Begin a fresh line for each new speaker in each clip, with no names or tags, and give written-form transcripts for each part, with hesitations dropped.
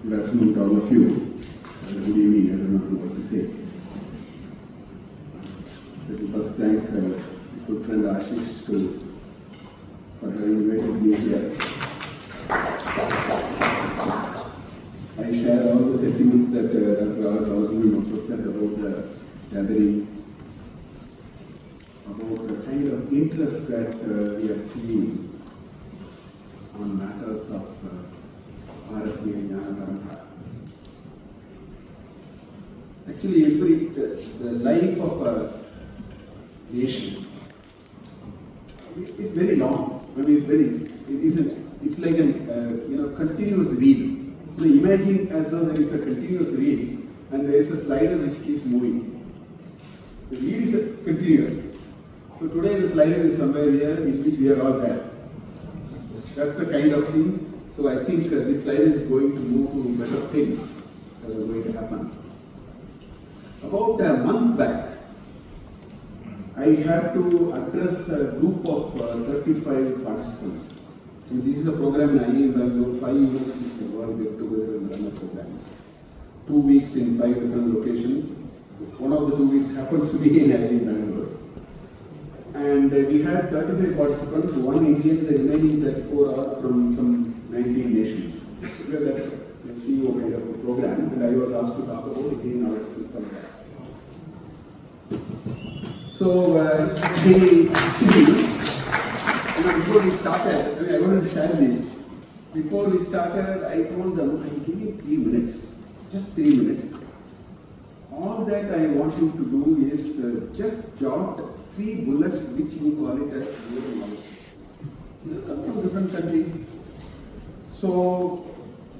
Good afternoon to all of you. Good evening, I don't know what to say. Let me first thank my good friend Ashish for having invited me here. I share all the sentiments that Dr. Rosalind also said about the gathering, about the kind of interest that we are seeing on matters of Bharatiya Jnana Parampara. Actually, the life of a nation is very long. I mean, it's like a continuous reel. Imagine as though there is a continuous reel and there is a slider which keeps moving. The reel is continuous. So today the slider is somewhere here in which we are all there. That's the kind of thing. So I think this slider is going to move to better things that are going to happen. About a month back, I had to address a group of 35 participants. And this is a program in IIM Bengaluru, 5 universities in the world get together and run a program. 2 weeks in 5 different locations. One of the 2 weeks happens to be in IIM Bengaluru. And we had 35 participants, one Indian, the remaining 34 are from some 19 nations. We are the CEO made of the program, and I was asked to talk about Indian knowledge system. So, before we started, I wanted to share this. Before we started, I told them, I'll give you 3 minutes, just 3 minutes. All that I want you to do is just jot 3 bullets which you call it as global knowledge. They come from different countries. So,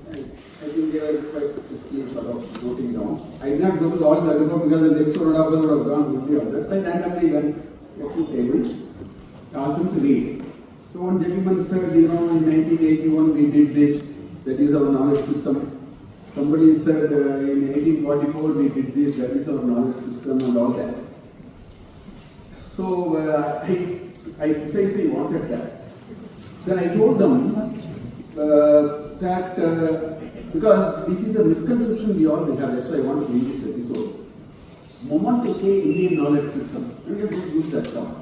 I think they are quite risky sort of noting down. I did not go to all the other because the next one would have gone with the others. I randomly went a few tables, asked them to read. So one gentleman said, in 1981 we did this, that is our knowledge system. Somebody said in 1844 we did this, that is our knowledge system and all that. So I precisely wanted that. Then I told them that because this is a misconception we all have, that's why I want to read this episode. Moment to say Indian knowledge system, we have to use that term.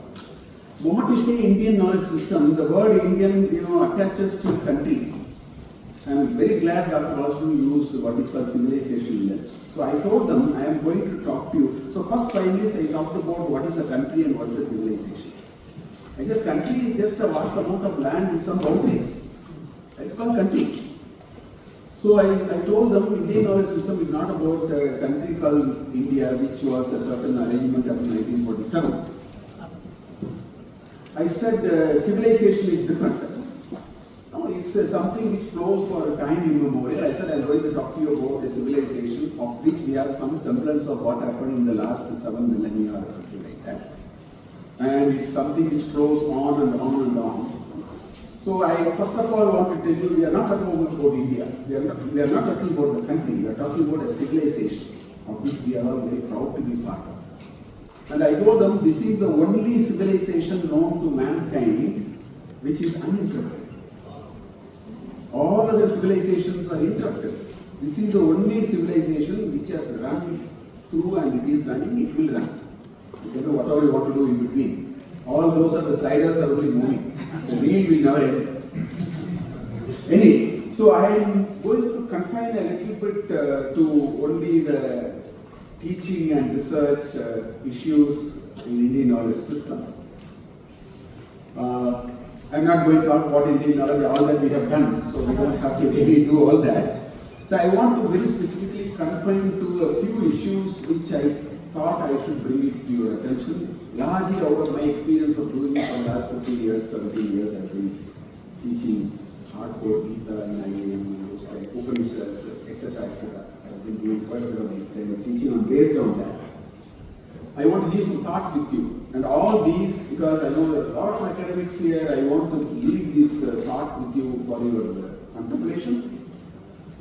Moment to say Indian knowledge system, the word Indian attaches to country. I am very glad Dr. Rosalind used what is called civilization lens. So I told them I am going to talk to you. So first 5 minutes I talked about what is a country and what is a civilization. I said country is just a vast amount of land with some boundaries. It's called country. So I told them Indian knowledge system is not about a country called India, which was a certain arrangement of 1947. I said civilization is different. No, it's something which flows for a time immemorial. I said I'm going to talk to you about a civilization of which we have some semblance of what happened in the last 7 millennia or something like that. And it's something which flows on and on and on. So I first of all want to tell you, we are not talking about India. We are not talking about the country. We are talking about a civilization of which we are all very proud to be part of. And I told them this is the only civilization known to mankind which is uninterrupted. All other civilizations are interrupted. This is the only civilization which has run through and it is running, it will run. You can do whatever you want to do in between. All those are the sliders are only moving. The wheel will never end. Anyway, so I am going to confine a little bit to only the teaching and research issues in Indian knowledge system. I'm not going to talk about Indian knowledge, all that we have done, so we don't have to really do all that. So I want to very specifically confine to a few issues which I thought I should bring it to your attention. Largely out of my experience of doing it for the last 15 years, 17 years, I've been teaching hardcore Gita and IIM, Upanishads, etc., etc. I've been doing quite a bit of this kind of teaching and based on that. I want to leave some thoughts with you. And all these, because I know that a lot of academics here, I want to leave this thought with you for your contemplation.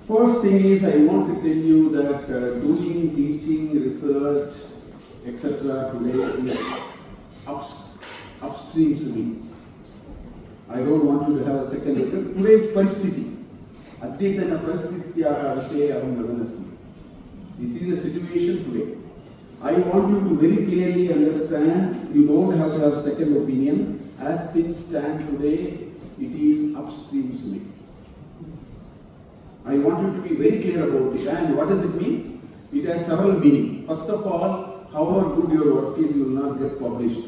First thing is, I want to tell you that doing teaching, research, etc. today is upstream to me. I don't want you to have a second letter. Today's परिस्थिति. Adhyatana Prasthityaha Vishaya Aham Vadanasmi. This is the situation today. I want you to very clearly understand, you don't have to have second opinion. As things stand today, it is upstream swimming. I want you to be very clear about it. And what does it mean? It has several meanings. First of all, however good your work is, you will not get published.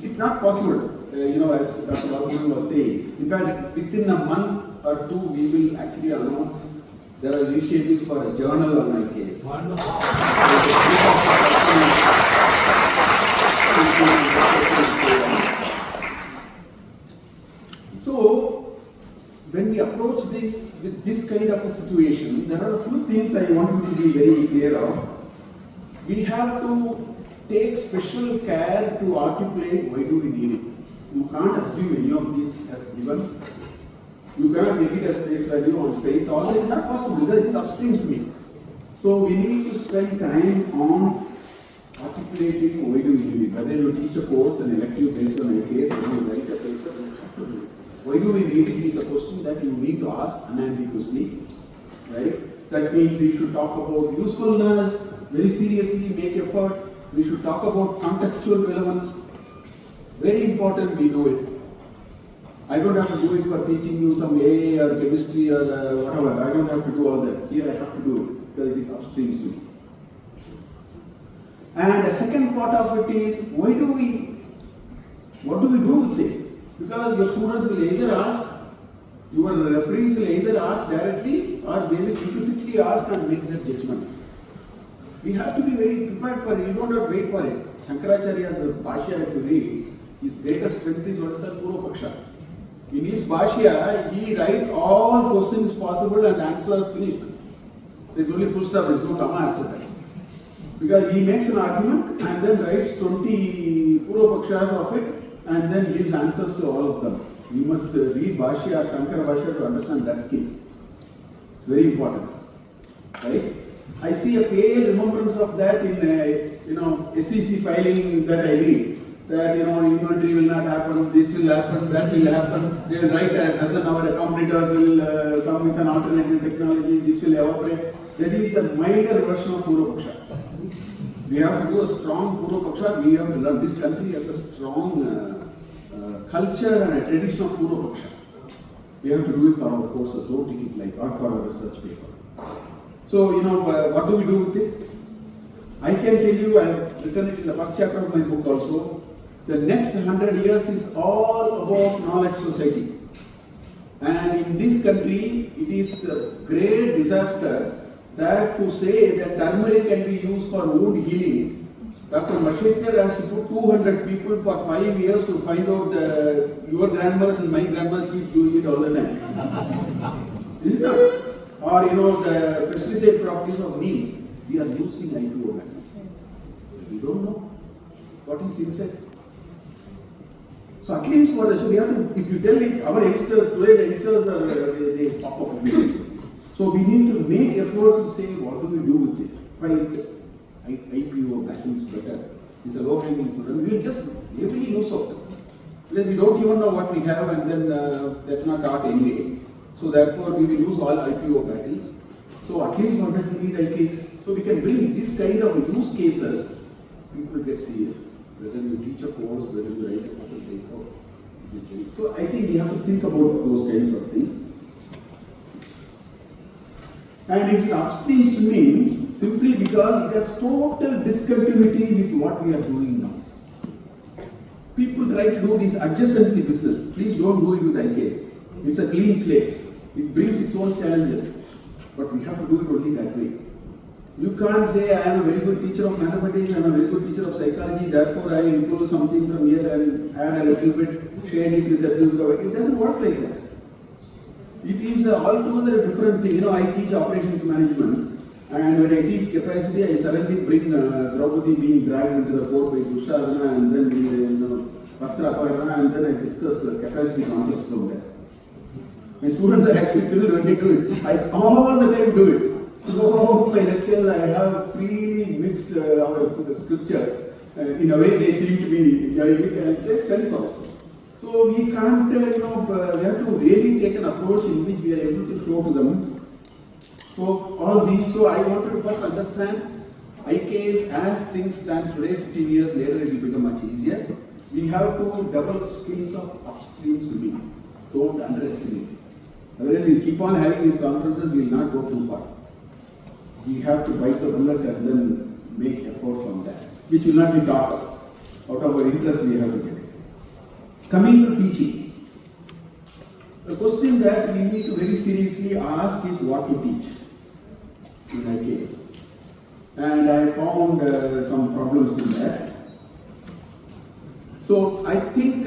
It's not possible, as Dr. Vasanam was saying. In fact, within a month or two, we will actually announce there are initiatives for a journal on IKS. So, when we approach this with this kind of a situation, there are a few things I want you to be very clear of. We have to take special care to articulate why do we need it. You can't assume any of this as given. You cannot take it as face value on faith. All this is not possible because it is upstream swimming. So we need to spend time on articulating why do we need it. Whether you teach a course, an elective based on a case, or you write a paper, you have to do it. Why do we need it is a question that you need to ask unambiguously. Right? That means we should talk about usefulness, very seriously, make effort. We should talk about contextual relevance. Very important we do it. I don't have to do it for teaching you some AA or chemistry or whatever. I don't have to do all that. Here I have to do it because it is upstream swimming. And the second part of it is, what do we do with it? Because your students will either ask, your referees will either ask directly or they will implicitly ask and make their judgment. We have to be very prepared for it. You don't have to wait for it. Shankaracharya's Bhashya, if you read, his greatest strength is what is called Purva-Paksha. In his Bhashya, he writes all questions possible and answers finished. There is only full stop, there is no comma after that. Because he makes an argument and then writes 20 Purva-Pakshas of it and then gives answers to all of them. You must read Bhashya, Shankara Bhashya to understand that skill. It's very important. Right? I see a pale remembrance of that in SEC filing that I read. That inventory will not happen, this will happen, that will happen. They will write as our competitors will come with an alternative technology, this will evaporate. That is a minor version of Purva-Paksha. We have to do a strong Purva-Paksha. We have to learn. This country has a strong culture and a tradition of Purva-Paksha. We have to do it for our courses, don't take it like, or for our research paper. So, what do we do with it? I can tell you, I have written it in the first chapter of my book also. The next 100 years is all about knowledge society. And in this country, it is a great disaster that to say that turmeric can be used for wound healing. Dr. Mashekar has to put 200 people for 5 years to find out your grandmother and my grandmother keep doing it all the time. Isn't it? Or the pesticide properties of neem. We are using I2O methods. We don't know what is inside. So at least for so we have to, if you tell it, our youngsters, today the youngsters they pop up immediately. So we need to make efforts to say, what do we do with it? Fight IPO battles better. It's a low-hanging fruit. And we will just heavily use of them. Because we don't even know what we have and then that's not art anyway. So therefore we will use all IPO battles. So at least for that we need IKS. So we can bring this kind of use cases, people get serious. Whether you teach a course, whether you write a couple paper. So I think we have to think about those kinds of things. And it's upstream swimming simply because it has total discontinuity with what we are doing now. People try to do this adjacency business. Please don't do it with IKS. It's a clean slate. It brings its own challenges. But we have to do it only that way. You can't say, I am a very good teacher of mathematics, I am a very good teacher of psychology, therefore I improve something from here and add a little bit, shade it with a little bit. It doesn't work like that. It is altogether a different thing. I teach operations management, and when I teach capacity, I suddenly bring Draupadi being dragged into the port by Dushasana and then Vastraparana, and then I discuss capacity concepts from there. My students are actually thrilled when they do it. I all the time do it. So my lectures, I have freely mixed our scriptures. In a way, they seem to be enjoying it and it makes sense also. So we can't, we have to really take an approach in which we are able to show to them. So all these, so I wanted to first understand IKS as things stand today, 15 years later it will become much easier. We have to develop skills of upstream swimming. Don't underestimate it. Otherwise we keep on having these conferences, we will not go too far. We have to bite the bullet and then make efforts on that, which will not be taught us. Out of our interest we have to get it. Coming to teaching, the question that we need to very seriously ask is what to teach in IKS. And I found some problems in that. So I think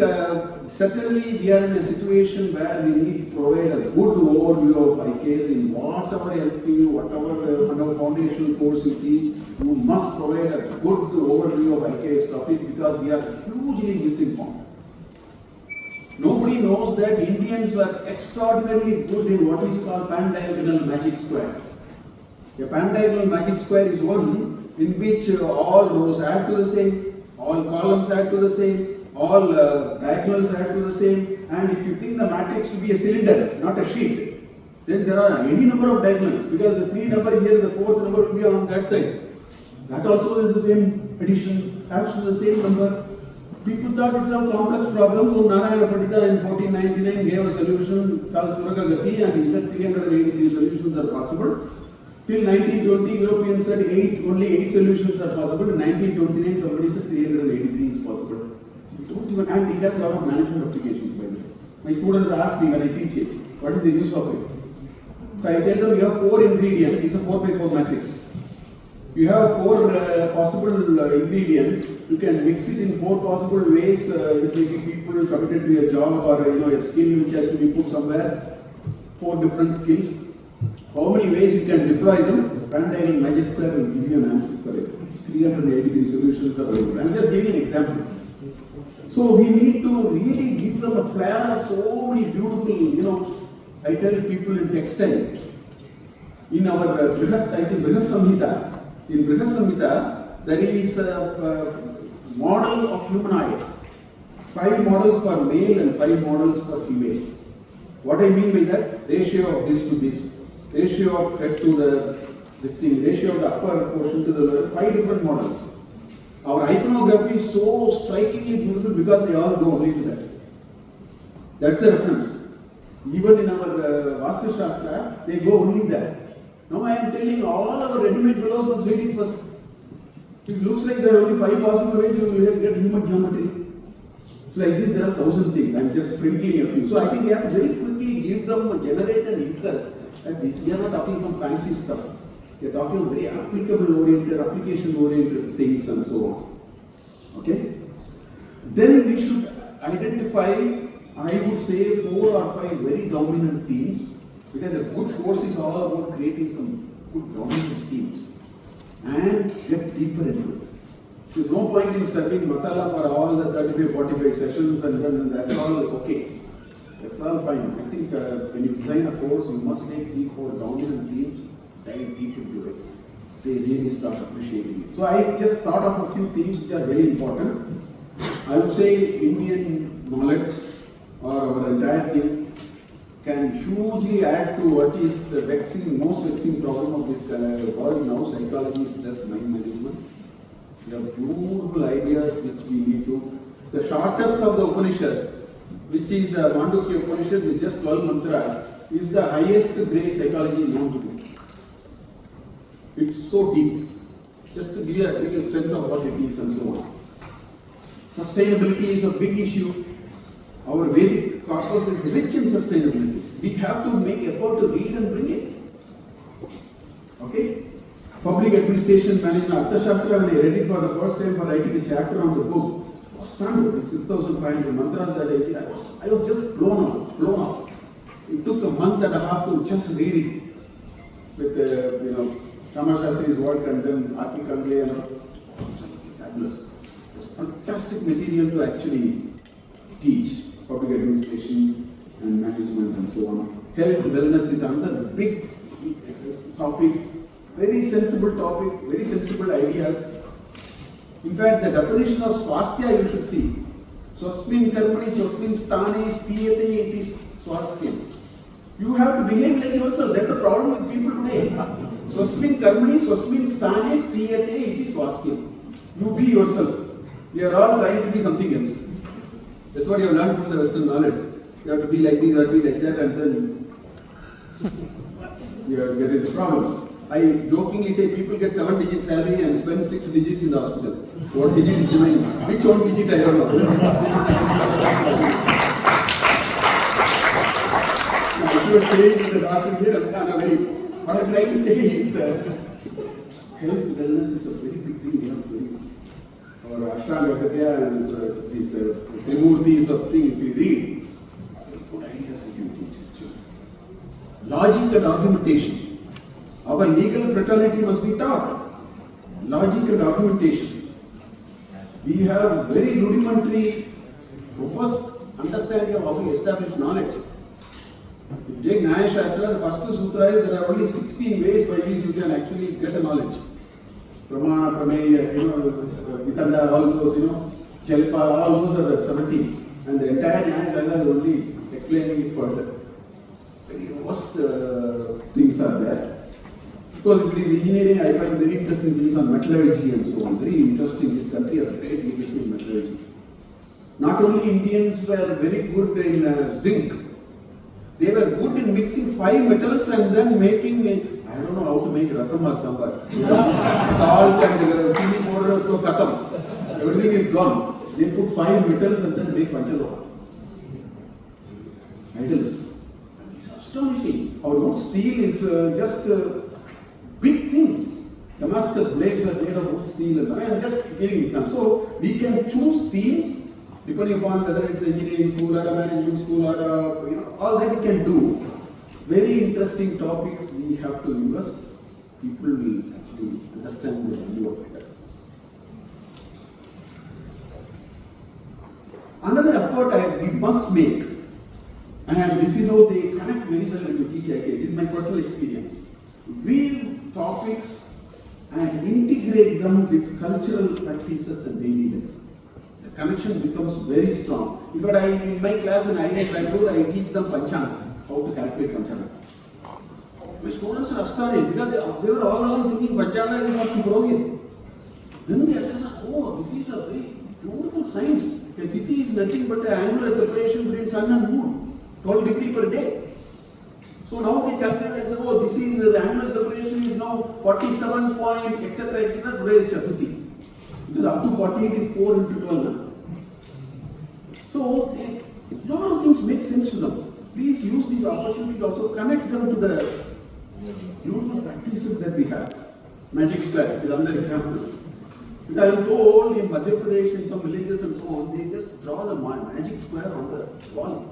certainly we are in a situation where we need to provide a good overview of IKS in whatever LPU, whatever foundational course you teach. You must provide a good overview of IKS topic because we are hugely misinformed. Nobody knows that Indians were extraordinarily good in what is called pan-diagonal magic square. A pan-diagonal magic square is one in which all rows add to the same, all columns add to the same, all diagonals add to the same, and if you think the matrix to be a cylinder, not a sheet, then there are any number of diagonals because the 3 number here, the 4th number will be on that side. That also is the same addition, adds to the same number. People thought it's a complex problem, so Narayana Pandita in 1499 gave a solution called Turaka Gati and he said 383 solutions are possible. Till 1920, Europeans said only 8 solutions are possible. In 1929, somebody said 383 is possible. Don't even, and it has a lot of management applications by the way. My students ask me when I teach it, what is the use of it? So I tell them you have 4 ingredients, it's a 4x4 matrix. You have 4 possible ingredients. You can mix it in 4 possible ways, which may be people committed to a job or a skill which has to be put somewhere. 4 different skills. How many ways you can deploy them? Pan-diagonal magic square will give you an answer for it. 383 solutions are available. I am just giving an example. So we need to really give them a flair of so many beautiful, I tell people in textile, in our Brihat Samhita, in Brihat Samhita, there is a model of human eye. 5 models for male and 5 models for female. What I mean by that? Ratio of this to this, ratio of head to ratio of the upper portion to the lower, 5 different models. Our iconography is so strikingly beautiful because they all go only to that. That's the reference. Even in our Vastu Shastra, they go only that. Now I am telling all our ready-made fellows must read it first. It looks like there are only 5 possible ways you will get human geometry. So like this, there are 1,000 things. I am just sprinkling a few. So I think we have to very quickly give them, generate an interest. That this, we are not talking some fancy stuff. We are talking very applicable-oriented, application-oriented things and so on. Okay? Then we should identify, I would say, 4 or 5 very dominant themes, because a good course is all about creating some good dominant themes and get deeper into it. There's no point in serving masala for all the 35-45 sessions and then that's all okay. That's all fine. I think when you design a course, you must take 3-4 dominant themes, dive deep into it. They really start appreciating it. So I just thought of a few themes which are very important. I would say Indian knowledge or our entire thing can hugely add to what is the most vexing problem of this world now, psychology, stress, mind management. We have beautiful ideas which we need to. The shortest of the Upanishad, which is the Mandukya Upanishad with just 12 mantras, is the highest grade psychology known to be. It's so deep. Just to give you a sense of what it is and so on. Sustainability is a big issue. Our Vedic corpus is rich in sustainability. We have to make effort to read and bring it. Okay? Public administration management, Arthashastra, when I read it for the first time for writing a chapter on the book, I was stunned with the 6,500 mantras that I did. I was just blown off. It took a month and a half to just read it with, Shama Shastri's work and then R.P. Kangle and fabulous. It's fantastic material to actually teach public administration and management and so on. Health, wellness is another big topic, very sensible topic, very sensible ideas. In fact, the definition of swasthya you should see. Swasmin karmani, swasmin sthane, sthiyate iti swastin. You have to behave like yourself. That's the problem with people today. Swasmin karmani, swasmin sthane, sthiyate iti swastin. You be yourself. We are all trying to be something else. That's what you have learned from the Western knowledge. You have to be like this, you have to be like that, and then you have to get into problems. I jokingly say people get 7 digits salary and spend 6 digits in the hospital. What digit is remaining? Which one digit I don't know. If you are saying to the doctor here, what I'm trying to say is health, wellness is a very big thing. Our Ashtanga Katya and these Trimurtis of things, if you read, good ideas we can teach. Logic and argumentation. Our legal fraternity must be taught. Logic and argumentation. We have very rudimentary, robust understanding of how we establish knowledge. If you take Nyaya Shastra, the first sutra is there are only 16 ways by which you can actually get a knowledge. Pramana, Prameya, Vitanda, all those, Jalpa, all those are 17. And the entire Nyaya Shastra is only explaining it further. Very robust things are there. Because if it is engineering, I find very interesting things on metallurgy and so on. Very interesting. This country has great legacy in metallurgy. Not only Indians were very good in zinc, they were good in mixing 5 metals and then making it. I don't know how to make rasam or sambar. Salt and chili powder, so katam. Everything is gone. They put 5 metals and then make panchaloha. Idols. Astonishing. Our steel is just big thing. Damascus blades are made of wood, steel, and I am just giving examples. So we can choose themes depending upon whether it's engineering school or a management school or all that we can do. Very interesting topics we have to invest. People will actually understand the value of it. Another effort we must make, and this is how they connect very well when you teach IKS. This is my personal experience. We topics and integrate them with cultural practices and daily life. The connection becomes very strong. In fact, in my class in IIT Bangalore, I teach them Panchanga, how to calculate Panchanga. My students are astonished because they were all along thinking Panchanga is not Purohit. Then they realized, oh, this is a very beautiful science. A Tithi is nothing but an angular separation between sun and moon, 12 degrees per day. So now they calculate and say, oh, this is the angular separation is now 47 point, etc., etc. Today is Chaturthi. Because up to 40 it is 4 into 12 now. So a lot of things make sense to them. Please use this opportunity to also connect them to the beautiful practices that we have. Magic square is another example. Because I am told in Madhya Pradesh, in some villages and so on, they just draw the magic square on the wall.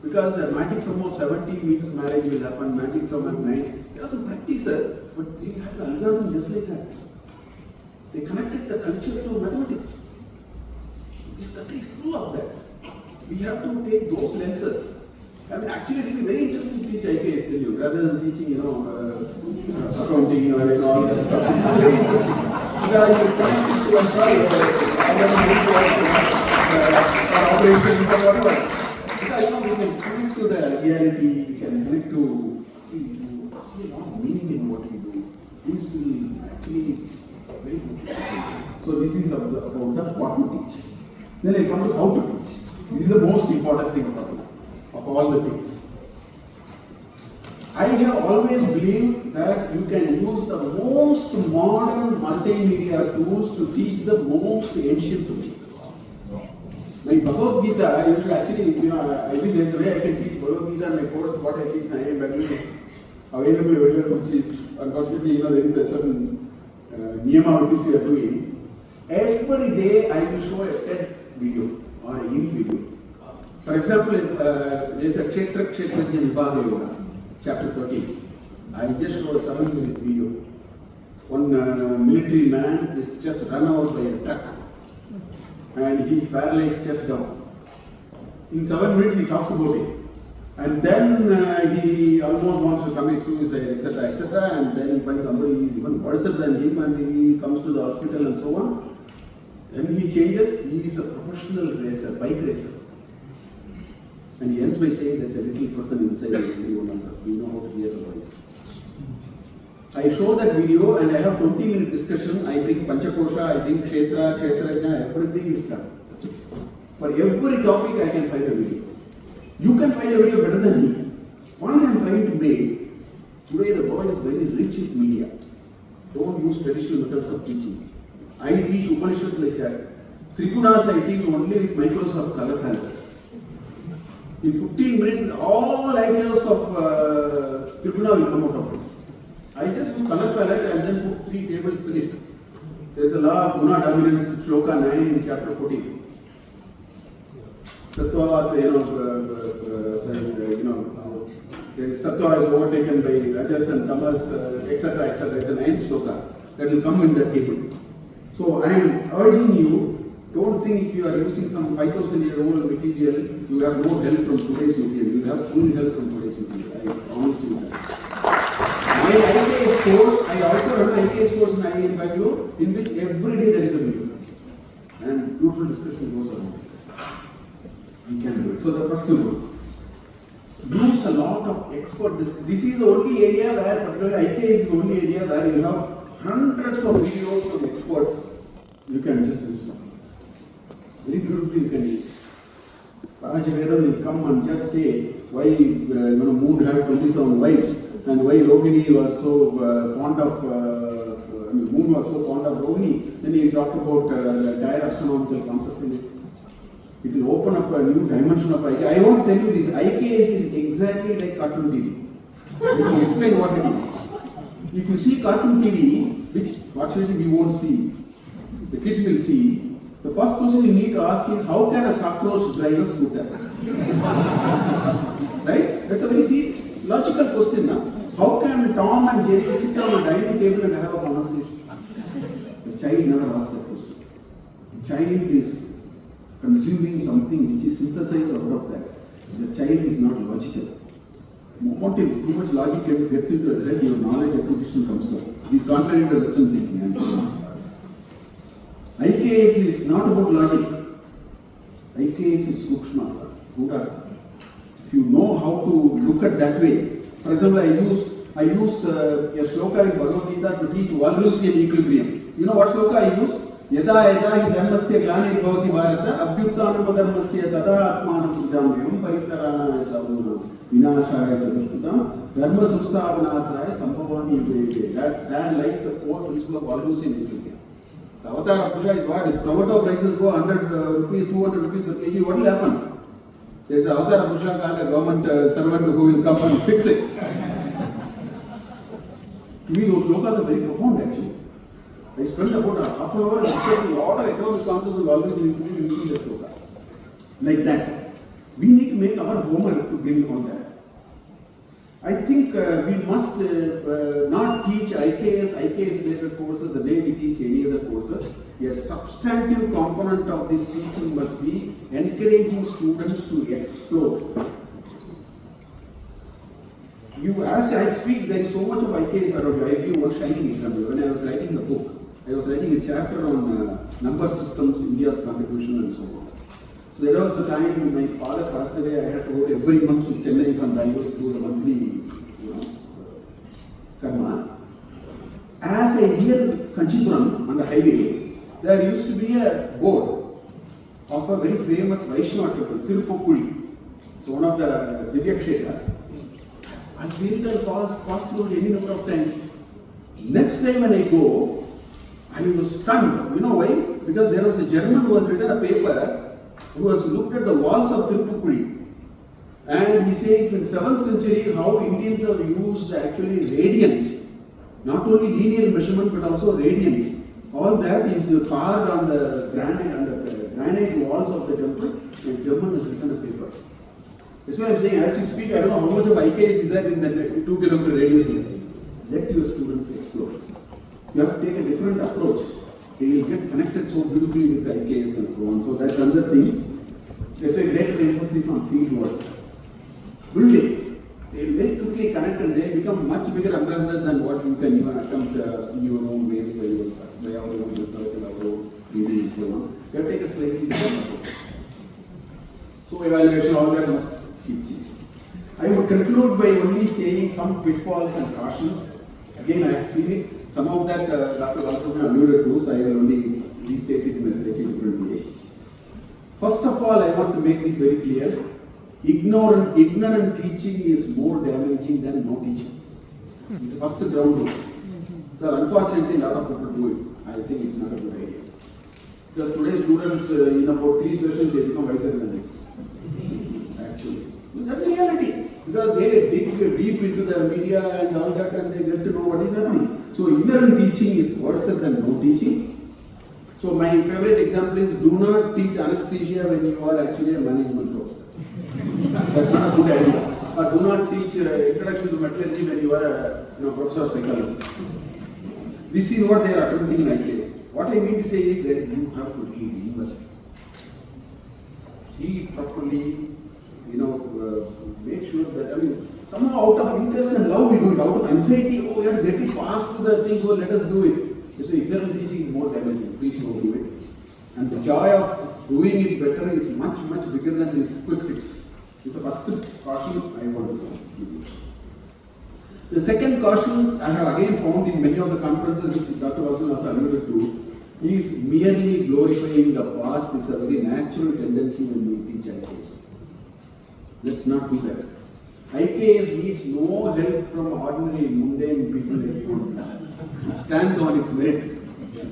Because the magic sum of 70 means marriage will happen, magic sum of 9. There are some practices, but they had the algorithm just like that. They connected the culture to mathematics. This country is full of that. We have to take those lenses. I mean, actually, it will be very interesting to teach IKS, tell you, rather than teaching, accounting or all that stuff. It's very interesting. Because you connect it to employees, operations or whatever. Because, we can connect to the reality, we can connect to see a lot of meaning in what we do. This will actually very good. So this is about what to teach. Then I come to how to teach. This is the most important thing of all the things. I have always believed that you can use the most modern multimedia tools to teach the most ancient subjects. Like Bhagavad Gita, I usually actually, I wish there's a way I can teach Bhagavad Gita in my course, what I teach in IIM Bengaluru, available everywhere, which is, unfortunately, there is a certain niyama which we are doing. Every day I will show a TED video or a unique video. For example, there is a Kshetra Kshetrajna Vibhaga Yoga, chapter 13. I just showed a 7-minute video. One military man is just run over by a truck and he is paralyzed chest down. In 7 minutes he talks about it. And then he almost wants to commit suicide, etc., etc. And then he finds somebody even worse than him and he comes to the hospital and so on. When he changes, he is a professional racer, bike racer. And he ends by saying there's a little person inside every one of us. We know how to hear the voice. I show that video and I have 20-minute discussion. I bring Panchakosha, I bring Kshetra, Kshetrajna, everything is done. For every topic I can find a video. You can find a video better than me. What I am trying to make, today the world is very rich with media. Don't use traditional methods of teaching. I teach Upanishad like that. Trigunas I teach only with Microsoft Color Palette. In 15 minutes, all ideas of Triguna will come out of it. I just use Color Palette and then put 3 tables finished. There is a law of Guna dominance, Shloka 9 in chapter 14. Sattva, Sattva is overtaken by Rajas and Tamas, etc. etc. It's a 9th shloka that will come in that table. So I am urging you, don't think if you are using some 5,000-year-old material, you have no help from today's material. You have full help from today's material. I promise you that. My IKS course, I also run an IKS course in IIM Bengaluru, in which every day there is a video. And beautiful discussion goes on. You can do it. So the first rule. Use a lot of expert. This is the only area where, particularly IKS is the only area where you have hundreds of videos from experts. You can just use them. Very beautifully you can use. Rajaveda will come and just say why Moon had 27 wives and why Rohini was so fond of, Moon was so fond of Rohini. Then he talked about the entire astronomical concept in it. It will open up a new dimension of IKS. I want to tell you this, IKS is exactly like cartoon TV. Let me explain what it is. If you see cartoon TV, which fortunately we won't see, the kids will see, the first question you need to ask is, how can a cockroach drive a scooter? Right? That's a very logical question now. How can Tom and Jerry sit on a dining table and have a conversation? The child never asked that question. The child is consuming something which is synthesized out of that. The child is not logical. The moment too much logic gets into your head, your knowledge acquisition comes down. It is contrary to Western thinking. IKS is not about logic. IKS is Sukshma, Buddha. If you know how to look at that way. For example, I use a shloka in Bhagavad Gita to teach Walrusian equilibrium. You know what shloka I use? Yada yada hi dharmasya glani bhavati bharata abhyuttanam dharmasya tada atmanam sujamyam paritarana savuna vinashaya sadushtutam dharma susthavanataya sambhavani yudhete. That likes the core principle of Walrusian equilibrium. The avatar of Pusha is what? If tomato prices go 100 rupees, 200 rupees per kg, what will happen? There is the avatar of Pusha called a government servant who will come and fix it. To me, those shlokas are very profound actually. I spent about half an hour discussing a lot of economic concepts and always including the shloka. Like that. We need to make our homework to bring on that. I think we must not teach IKS related courses the way we teach any other courses. A substantive component of this teaching must be encouraging students to explore. As I speak, there is so much of IKS around you. I give one shining example. When I was writing the book, I was writing a chapter on number systems, India's contribution and so on. So there was the time when my father passed away, I had to go every month to Chennai from Bangalore to do the monthly karma. As I near Kanchipuram on the highway, there used to be a board of a very famous Vaishnava temple, Tirupokuri. So one of the Divya Kshetras. I see it passed through any number of times. Next time when I go, I was stunned. You know why? Because there was a German who has written a paper who has looked at the walls of Tirupokuri. And he says in 7th century how Indians have used actually radians. Not only linear measurement but also radians. All that is carved on the granite walls of the temple, and German has written a paper. That's why I'm saying, as you speak, I don't know how much of IKS is there in the 2 kilometer radius. Let your students explore. You have to take a different approach. They will get connected so beautifully with IKS and so on. So that's another thing. There's a greater emphasis on field work. Building. They will very quickly connect and they become much bigger ambassadors than what you can even attempt in your own way by our own research and our own reading and so on. You have to take a slightly different approach. So evaluation, all that must keep changing. I would conclude by only saying some pitfalls and cautions. Again, I have seen it. Some of that Dr. Valsarjan alluded to, so I will only restate it in a slightly different way. First of all, I want to make this very clear. Ignorant teaching is more damaging than no teaching. It's the first ground rule. Because unfortunately, a lot of people do it. I think it's not a good idea. Because today's students, in about 3 sessions, they become wiser than me. Actually. That's the reality. Because they dig deep into the media and all that and they get to know what is happening. So ignorant teaching is worse than no teaching. So my favorite example is do not teach anesthesia when you are actually a management course. That's not a good idea. Or do not teach introduction to metallurgy when you are a professor of psychology. This is what they are attempting in IKS. What I mean to say is that you have to read, you must read properly, make sure that, somehow out of interest and love we do it, out of anxiety, we have to get it past to the things, let us do it. You see, ignorant teaching is more damaging, please don't do it. And the joy of doing it better is much, much bigger than this quick fix. It's the first caution I want to give you. The second caution I have again found in many of the conferences which Dr. Valsarjan also alluded to is merely glorifying the past is a very natural tendency when we teach IKS. Let's not do that. IKS needs no help from ordinary mundane people like you. It stands on its merit.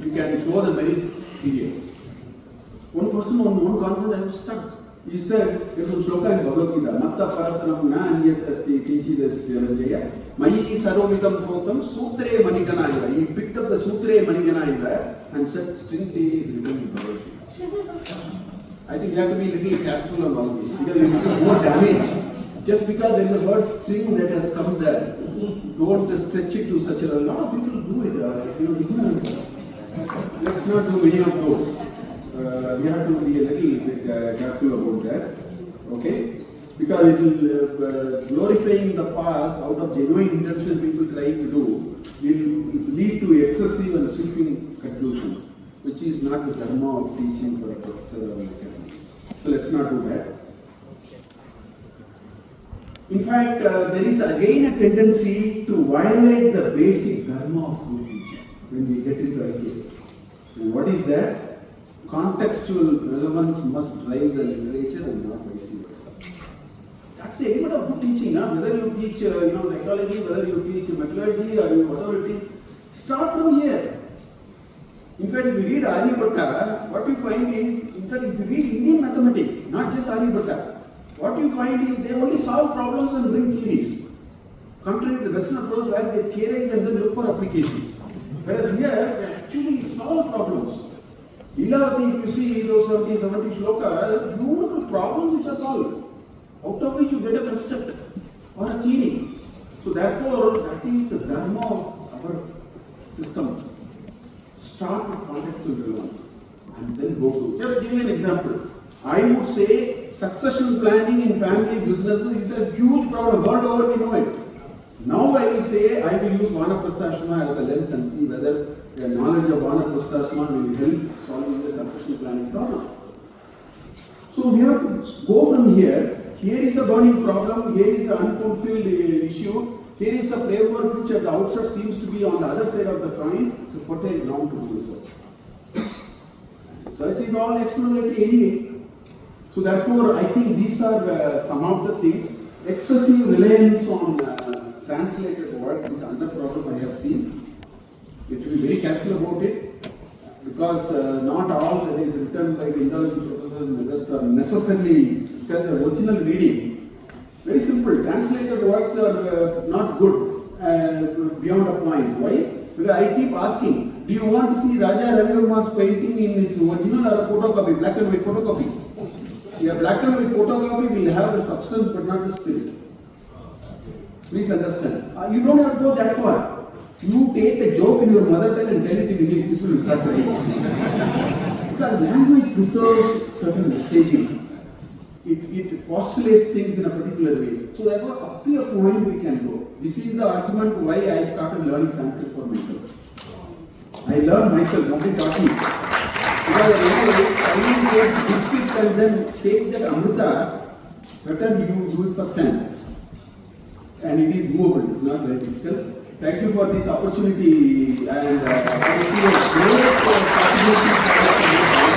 You can show the merit period. One person on one conference I was stuck. He said, there's some shloka in Bhagavad Gita, Matta Paratanam na anyat asti kinchidas jaya, Mayi saromitam kotam sutre maniganaiva. He picked up the sutre maniganaiva and said, string theory is written in Bhagavad Gita. I think you have to be a little careful on all this because it will do more damage. Just because there is a word string that has come there, don't stretch it to such a lot of people do it. Let's not do many of those. We have to be a little bit careful about that. Okay? Because it will glorifying the past out of genuine intention people trying to do will lead to excessive and sweeping conclusions, which is not the dharma of teaching for a professor or an academic. So let's not do that. In fact, there is again a tendency to violate the basic dharma of good teaching when we get into IKS. And what is that? Contextual relevance must drive the literature and not vice versa. That's the aim of good teaching. Whether you teach psychology, whether you teach metallurgy or whatever it is, start from here. In fact, if you read Aryabhatta, what you find is, in fact, if you read Indian mathematics, not just Aryabhatta, what you find is they only solve problems and bring theories. Contrary to the Western approach where they theorize and then look for applications. Whereas here, they actually solve problems. Lilavati, if you see those 70 shlokas, beautiful problems which are solved. Out of which you get a concept or a theory. So therefore, that is the dharma of our system. Start with contextual relevance and then go to. Just give you an example. I would say succession planning in family businesses is a huge problem. World over we know it. Now I will say I will use Vanaprastha as a lens and see whether the knowledge of Vanaprastha will help solving the succession planning problem. So we have to go from here. Here is a burning problem. Here is an unfulfilled issue. Here is a framework which at the outset seems to be on the other side of the coin. It's a fertile ground to do research. Research is all exploratory anyway. So therefore, I think these are some of the things. Excessive reliance on translated words is another problem I have seen. We should be very careful about it because not all that is written by the intelligent professors in the West are necessarily, because the original reading, very simple, translated words are not good beyond a point. Why? Because I keep asking, do you want to see Raja Ravivarma's painting in its original or a photocopy, black and white photocopy? A black and white photocopy will have the substance but not the spirit. Please understand. You don't have to go that far. You take a joke in your mother tongue and tell it in English, this will start right. Because language preserves certain messaging. It postulates things in a particular way. So therefore, up to a point we can go. This is the argument why I started learning Sanskrit for myself. I learned myself, nobody taught me. Because I take biscuit and then take that amrita, better you do it first time. And it is doable, it's not very difficult. Thank you for this opportunity and I see a great possibility.